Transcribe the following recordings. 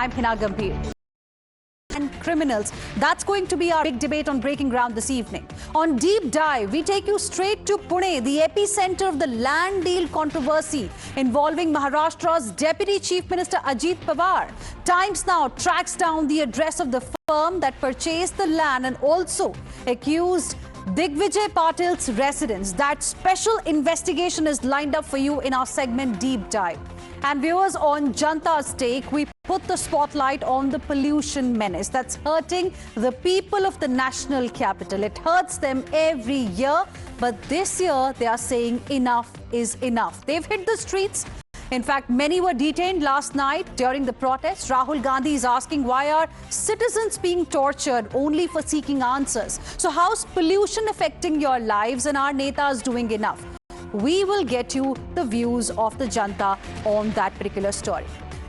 I'm Hina Gambhir. And criminals. That's going to be our big debate on Breaking Ground this evening. On Deep Dive, we take you straight to Pune, the epicenter of the land deal controversy involving Maharashtra's Deputy Chief Minister Ajit Pawar. Times Now tracks down the address of the firm that purchased the land and also accused Digvijay Patil's residence. That special investigation is lined up for you in our segment Deep Dive. And viewers, on Janta's Take, we put the spotlight on the pollution menace that's hurting the people of the national capital. It hurts them every year, but this year they are saying enough is enough. They've hit the streets. In fact, many were detained last night during the protest. Rahul Gandhi is asking, why are citizens being tortured only for seeking answers? So how's pollution affecting your lives, and are netas doing enough? We will get you the views of the Janta on that particular story.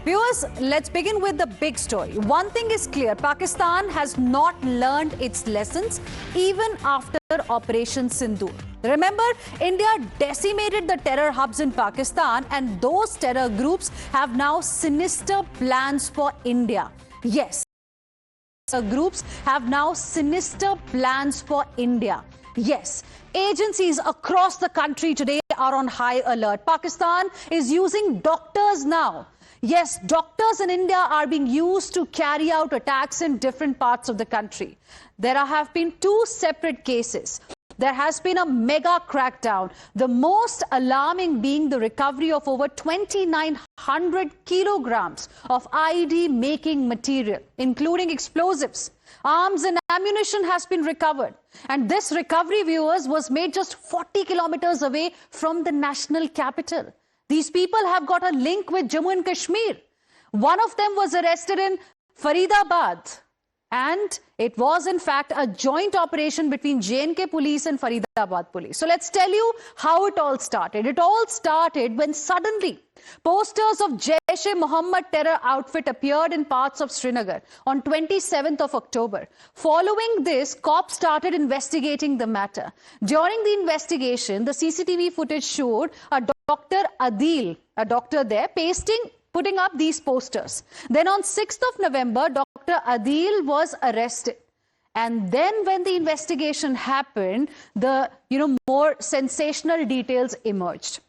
Viewers, let's begin with the big story. One thing is clear, Pakistan has not learned its lessons even after Operation Sindoor. Remember, India decimated the terror hubs in Pakistan, and those terror groups have now sinister plans for India. Yes, groups have now sinister plans for India. Yes, agencies across the country today are on high alert. Pakistan is using doctors now. Yes, doctors in India are being used to carry out attacks in different parts of the country. There have been two separate cases. There has been a mega crackdown, the most alarming being the recovery of over 2,900 kilograms of IED-making material, including explosives. Arms and ammunition has been recovered. And this recovery, viewers, was made just 40 kilometers away from the national capital. These people have got a link with Jammu and Kashmir. One of them was arrested in Faridabad. And it was, in fact, a joint operation between J&K police and Faridabad police. So let's tell you how it all started. It all started when suddenly posters of Jaish-e-Mohammed terror outfit appeared in parts of Srinagar on 27th of October. Following this, cops started investigating the matter. During the investigation, the CCTV footage showed a Dr. Adil, a doctor there, putting up these posters. Then on 6th of November, Dr. Adil was arrested. And then when the investigation happened, the more sensational details emerged.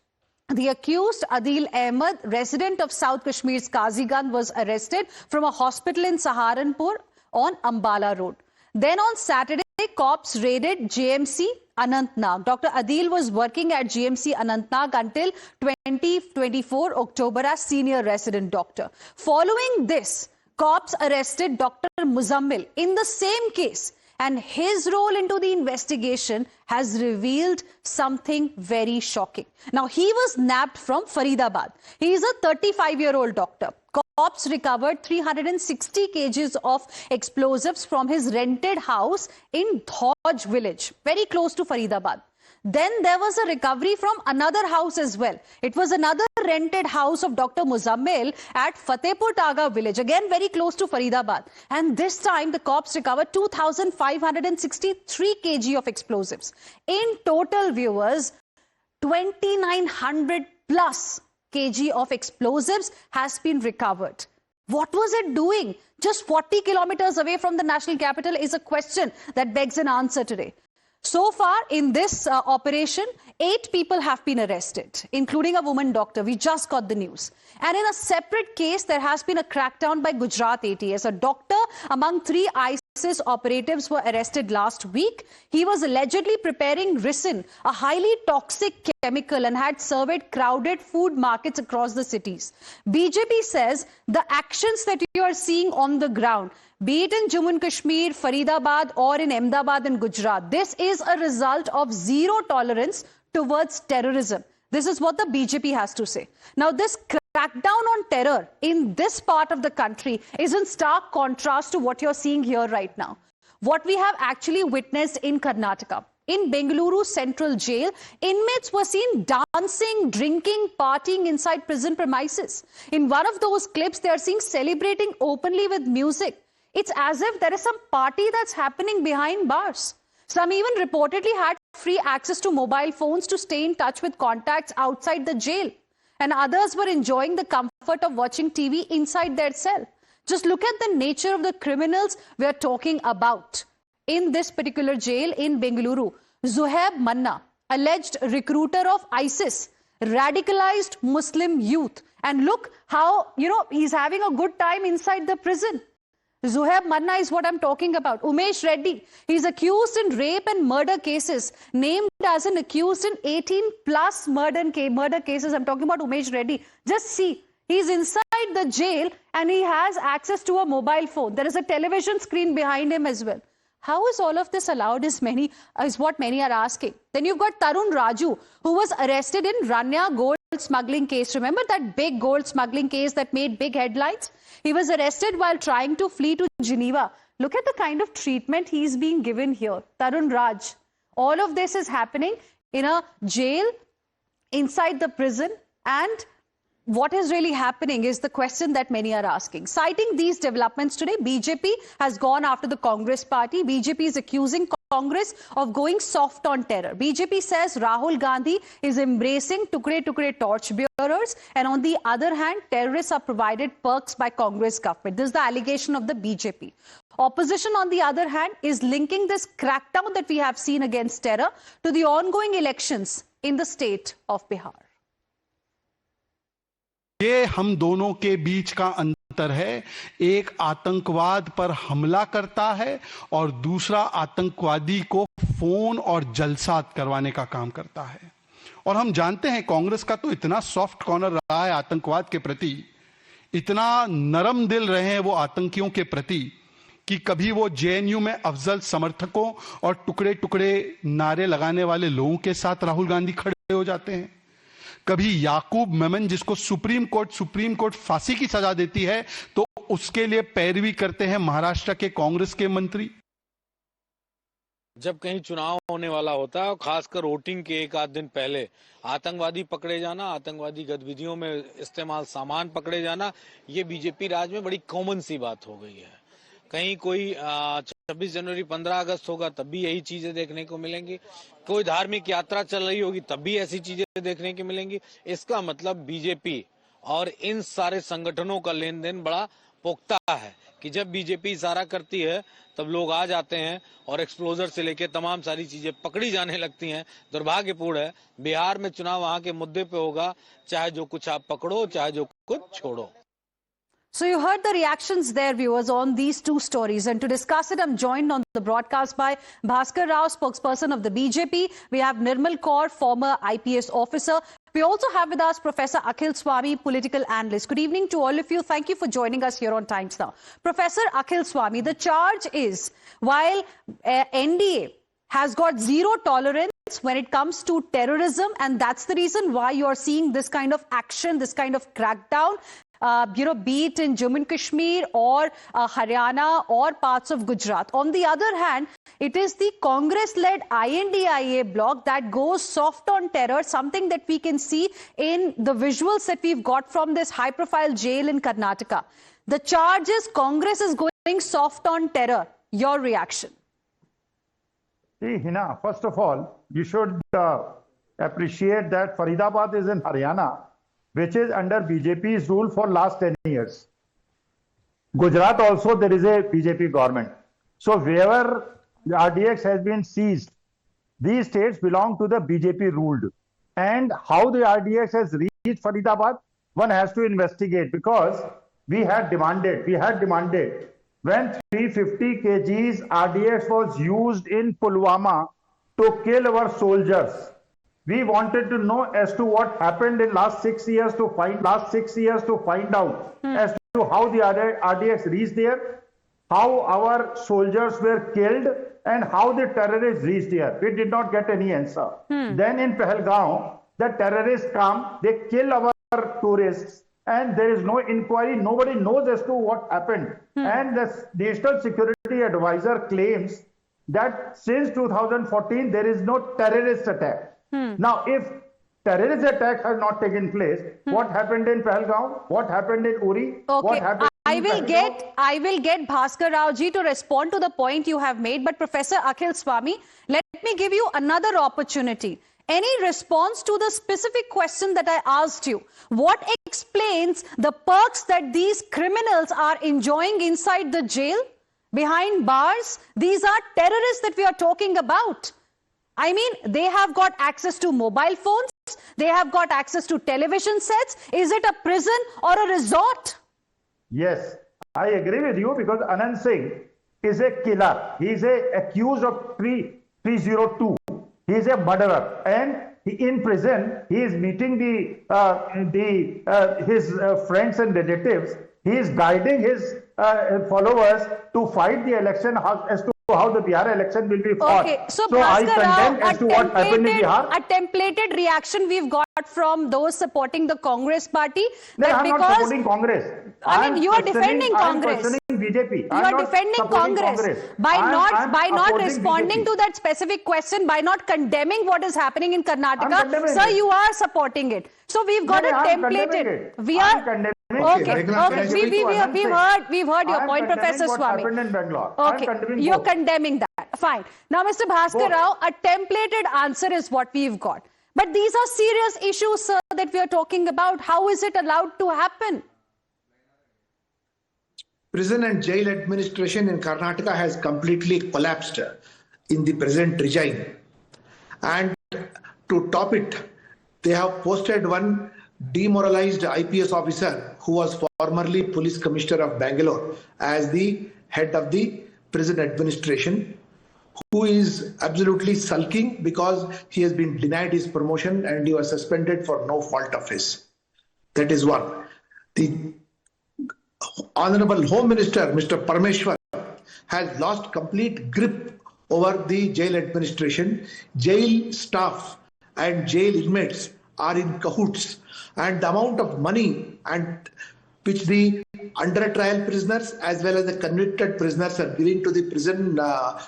The accused, Adil Ahmed, resident of South Kashmir's Qaziganj, was arrested from a hospital in Saharanpur on Ambala Road. Then on Saturday, cops raided GMC Anantnag. Dr. Adil was working at GMC Anantnag until 2024 October as senior resident doctor. Following this, cops arrested Dr. Muzammil in the same case, and his role into the investigation has revealed something very shocking. Now, he was nabbed from Faridabad. He is a 35-year-old doctor. Cops recovered 360 kgs of explosives from his rented house in Dhauj village, very close to Faridabad. Then there was a recovery from another house as well. It was another rented house of Dr. Muzammil at Fatehpur Taga village, again very close to Faridabad. And this time the cops recovered 2,563 kg of explosives. In total, viewers, 2,900 plus kg of explosives has been recovered. What was it doing just 40 kilometers away from the national capital is a question that begs an answer today. So far in this operation, 8 people have been arrested, including a woman doctor. We just got the news. And in a separate case, there has been a crackdown by Gujarat ATS. A doctor among 3 ISIS operatives were arrested last week. He was allegedly preparing ricin, a highly toxic chemical, and had surveyed crowded food markets across the cities. BJP says the actions that you are seeing on the ground, be it in Jammu and Kashmir, Faridabad, or in Ahmedabad and Gujarat, this is a result of zero tolerance towards terrorism. This is what the BJP has to say. Now, this crackdown on terror in this part of the country is in stark contrast to what you're seeing here right now. What we have actually witnessed in Karnataka. In Bengaluru Central Jail, inmates were seen dancing, drinking, partying inside prison premises. In one of those clips, they are seen celebrating openly with music. It's as if there is some party that's happening behind bars. Some even reportedly had free access to mobile phones to stay in touch with contacts outside the jail. And others were enjoying the comfort of watching TV inside their cell. Just look at the nature of the criminals we are talking about in this particular jail in Bengaluru. Zuhaib Manna, alleged recruiter of ISIS, radicalized Muslim youth. And look how, he's having a good time inside the prison. Zuhaib Manna is what I'm talking about. Umesh Reddy, he's accused in rape and murder cases, named as an accused in 18 plus murder cases. I'm talking about Umesh Reddy. Just see. He's inside the jail and he has access to a mobile phone. There is a television screen behind him as well. How is all of this allowed is what many are asking. Then you've got Tarun Raju, who was arrested in Rania gold smuggling case. Remember that big gold smuggling case that made big headlines? He was arrested while trying to flee to Geneva. Look at the kind of treatment he's being given here. Tarun Raj. All of this is happening in a jail inside the prison, and what is really happening is the question that many are asking. Citing these developments today, BJP has gone after the Congress party. BJP is accusing Congress of going soft on terror. BJP says Rahul Gandhi is embracing Tukre torch bearers, and on the other hand, terrorists are provided perks by Congress government. This is the allegation of the BJP. Opposition, on the other hand, is linking this crackdown that we have seen against terror to the ongoing elections in the state of Bihar. ये हम दोनों के बीच का अंतर है। एक आतंकवाद पर हमला करता है और दूसरा आतंकवादी को फोन और जलसात करवाने का काम करता है। और हम जानते हैं कांग्रेस का तो इतना सॉफ्ट कॉर्नर रहा है आतंकवाद के प्रति, इतना नरम दिल रहे हैं वो आतंकियों के प्रति कि कभी वो जेएनयू में अफजल समर्थकों और टुकड़े टुकड़े नारे लगाने वाले लोगों के साथ राहुल गांधी खड़े हो जाते हैं, कभी याकूब मेमन जिसको सुप्रीम कोर्ट फांसी की सजा देती है तो उसके लिए पैरवी करते हैं महाराष्ट्र के कांग्रेस के मंत्री। जब कहीं चुनाव होने वाला होता है और खासकर वोटिंग के एक आध दिन पहले आतंकवादी पकड़े जाना, आतंकवादी गतिविधियों में इस्तेमाल सामान पकड़े जाना, ये बीजेपी राज में बड़ी कॉमन सी बात हो गई है। कहीं कोई 26 जनवरी 15 अगस्त होगा तब भी यही चीजें देखने को मिलेंगी, कोई धार्मिक यात्रा चल रही होगी तब भी ऐसी चीजें देखने की मिलेंगी। इसका मतलब बीजेपी और इन सारे संगठनों का लेन देन बड़ा पुख्ता है कि जब बीजेपी इशारा करती है तब लोग आ जाते हैं और एक्सप्लोजर से लेके तमाम सारी चीजें पकड़ी जाने लगती हैं। दुर्भाग्यपूर्ण है, बिहार में चुनाव वहां के मुद्दे पे होगा, चाहे जो कुछ आप पकड़ो चाहे जो कुछ छोड़ो। So you heard the reactions there, viewers, on these two stories. And to discuss it, I'm joined on the broadcast by Bhaskar Rao, spokesperson of the BJP. We have Nirmal Kaur, former IPS officer. We also have with us Professor Akhil Swami, political analyst. Good evening to all of you. Thank you for joining us here on Times Now. Professor Akhil Swami, the charge is, while NDA has got zero tolerance when it comes to terrorism, and that's the reason why you're seeing this kind of action, this kind of crackdown, be it in Jammu and Kashmir or Haryana or parts of Gujarat. On the other hand, it is the Congress-led INDIA bloc that goes soft on terror, something that we can see in the visuals that we've got from this high-profile jail in Karnataka. The charge is Congress is going soft on terror. Your reaction? See, Hina, first of all, you should appreciate that Faridabad is in Haryana, which is under BJP's rule for last 10 years. Gujarat also, there is a BJP government. So wherever the RDX has been seized, these states belong to the BJP ruled. And how the RDX has reached Faridabad, one has to investigate, because we had demanded when 350 kgs RDX was used in Pulwama to kill our soldiers. We wanted to know as to what happened in last 6 years to find out as to how the RDX reached there, how our soldiers were killed, and how the terrorists reached there. We did not get any answer. Then in Pahalgaon, the terrorists come, they kill our tourists, and there is no inquiry. Nobody knows as to what happened. And the National Security Advisor claims that since 2014, there is no terrorist attack. Now, if terrorist attack has not taken place, what happened in Pahalgaon? What happened in Uri? Okay. What happened I will get Bhaskar Rao ji to respond to the point you have made. But Professor Akhil Swami, let me give you another opportunity. Any response to the specific question that I asked you? What explains explains the perks that these criminals are enjoying inside the jail, behind bars. These are terrorists that we are talking about. I mean, they have got access to mobile phones. They have got access to television sets. Is it a prison or a resort? Yes, I agree with you because Anand Singh is a killer. He is accused of 302. He is a murderer, and in prison he is meeting his friends and relatives. He is guiding his followers to fight the election as to how the Bihar election will be fought. Okay, so I Bhaskar condemn Rao, as to what happened in Bihar. a templated reaction we've got from those supporting the Congress party. No, That I'm because, not supporting Congress. I mean, you are defending Congress. I'm questioning BJP. You are defending Congress by not responding to that specific question, by not condemning what is happening in Karnataka. Sir, you are supporting it. So we've got a templated. We are okay. We've heard your point, Professor Swami. Okay, you're condemning that. Fine. Now, Mr. Bhaskar Rao, a templated answer is what we've got. But these are serious issues, sir, that we are talking about. How is it allowed to happen? Prison and jail administration in Karnataka has completely collapsed in the present regime. And to top it, they have posted one demoralized IPS officer who was formerly police commissioner of Bangalore as the head of the prison administration, who is absolutely sulking because he has been denied his promotion and he was suspended for no fault of his. That is one. The Honorable Home Minister, Mr. Parameshwar, has lost complete grip over the jail administration. Jail staff and jail inmates are in cahoots, and the amount of money and which the under trial prisoners as well as the convicted prisoners are giving to the prison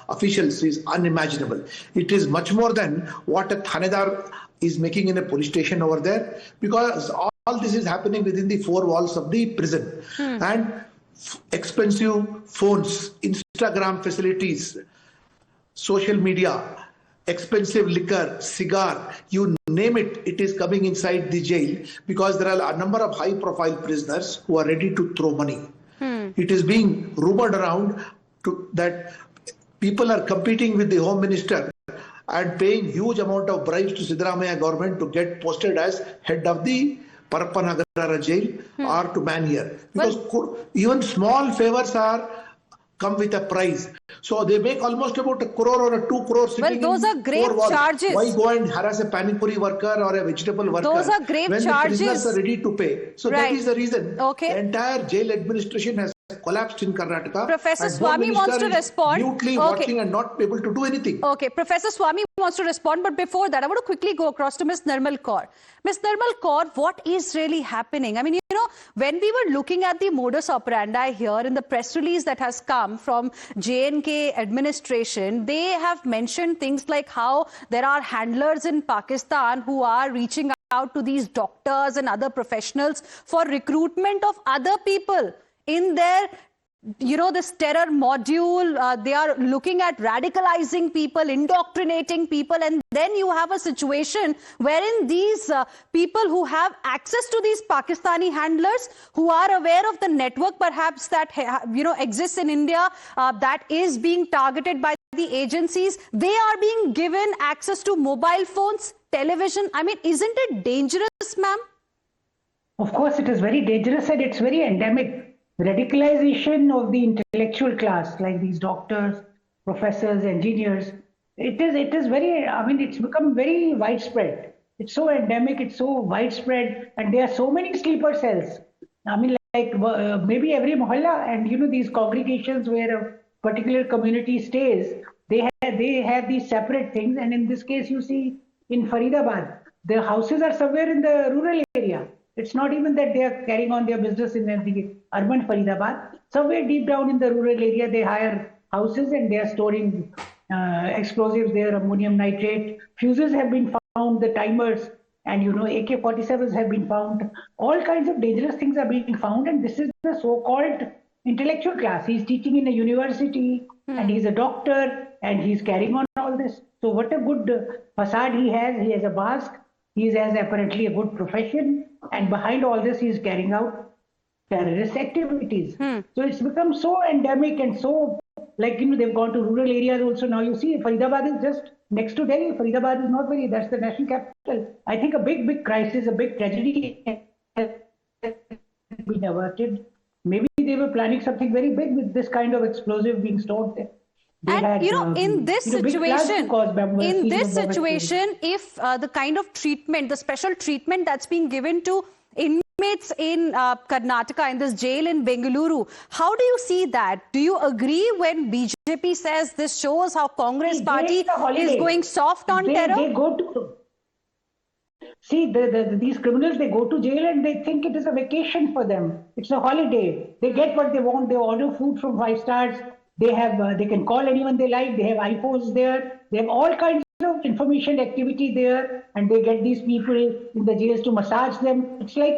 officials is unimaginable. It is much more than what a Thanedar is making in a police station over there, because all this is happening within the four walls of the prison. And expensive phones, Instagram facilities, social media, expensive liquor, cigar, you name it, it is coming inside the jail because there are a number of high-profile prisoners who are ready to throw money. It is being rumored around that people are competing with the Home Minister and paying huge amount of bribes to Siddaramaiah government to get posted as head of the Parapanagarara jail or to man here. Because even small favors come with a price. So they make almost about 1 crore or 2 crore sitting those are grave charges. Why go and harass a Pani Puri worker or a vegetable worker? Those are grave when charges. The prisoners are ready to pay. So that is the reason. Okay. The entire jail administration has collapsed in Karnataka. Professor Swami wants to respond. Mutely watching and not able to do anything. Okay, Professor Swami wants to respond, but before that, I want to quickly go across to Ms. Nirmal Kaur. Ms. Nirmal Kaur, what is really happening? I mean, you know, when we were looking at the modus operandi here in the press release that has come from J&K administration, they have mentioned things like how there are handlers in Pakistan who are reaching out to these doctors and other professionals for recruitment of other people in their, you know, this terror module. They are looking at radicalizing people, indoctrinating people, and then you have a situation wherein these people who have access to these Pakistani handlers, who are aware of the network perhaps that exists in India, that is being targeted by the agencies, they are being given access to mobile phones, television. I mean, isn't it dangerous, ma'am? Of course, it is very dangerous and it's very endemic. Radicalization of the intellectual class, like these doctors, professors, engineers, it is very, I mean, it's become very widespread. It's so endemic, it's so widespread, and there are so many sleeper cells. I mean, like maybe every mohalla, and you know, these congregations where a particular community stays, they have these separate things. And in this case, you see in Faridabad, the houses are somewhere in the rural area. It's not even that they are carrying on their business in the urban Faridabad. Somewhere deep down in the rural area, they hire houses and they are storing explosives there, ammonium nitrate. Fuses have been found, the timers, and you know, AK-47s have been found. All kinds of dangerous things are being found, and this is the so-called intellectual class. He's teaching in a university, and he's a doctor, and he's carrying on all this. So what a good facade he has. He has a mask. He has apparently a good profession. and behind all this, he is carrying out terrorist activities. So it's become so endemic and so, like, they've gone to rural areas also. Now you see, Faridabad is just next to Delhi. Faridabad is not very, that's the national capital. I think a big crisis, a big tragedy has been averted. Maybe they were planning something very big with this kind of explosive being stored there. And in this situation, if the kind of treatment, the special treatment that's being given to inmates in Karnataka, in this jail in Bengaluru, how do you see that? Do you agree when BJP says this shows how Congress party is going soft on terror? They go to, see, these criminals, they go to jail and they think it is a vacation for them. It's a holiday. They get what they want. They order food from 5 stars. They have, they can call anyone they like. They have iPhones there. They have all kinds of information activity there, and they get these people in the jails to massage them. It's like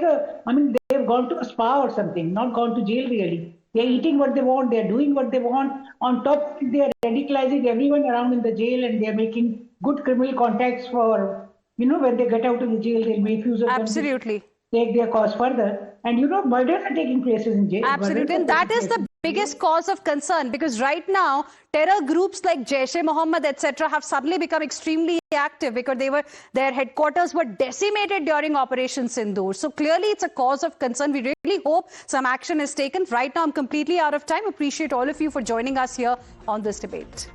they've gone to a spa or something, not gone to jail really. They're eating what they want. They're doing what they want. On top, they're radicalizing everyone around in the jail, and they're making good criminal contacts for, when they get out of the jail, they'll make use of them. Absolutely. Take their cause further. And murders are taking places in jail. Absolutely. And that is the biggest cause of concern, because right now terror groups like Jaish-e-Mohammed, etc., have suddenly become extremely active because their headquarters were decimated during Operation Sindoor. So clearly it's a cause of concern. We really hope some action is taken. Right now I'm completely out of time. Appreciate all of you for joining us here on this debate.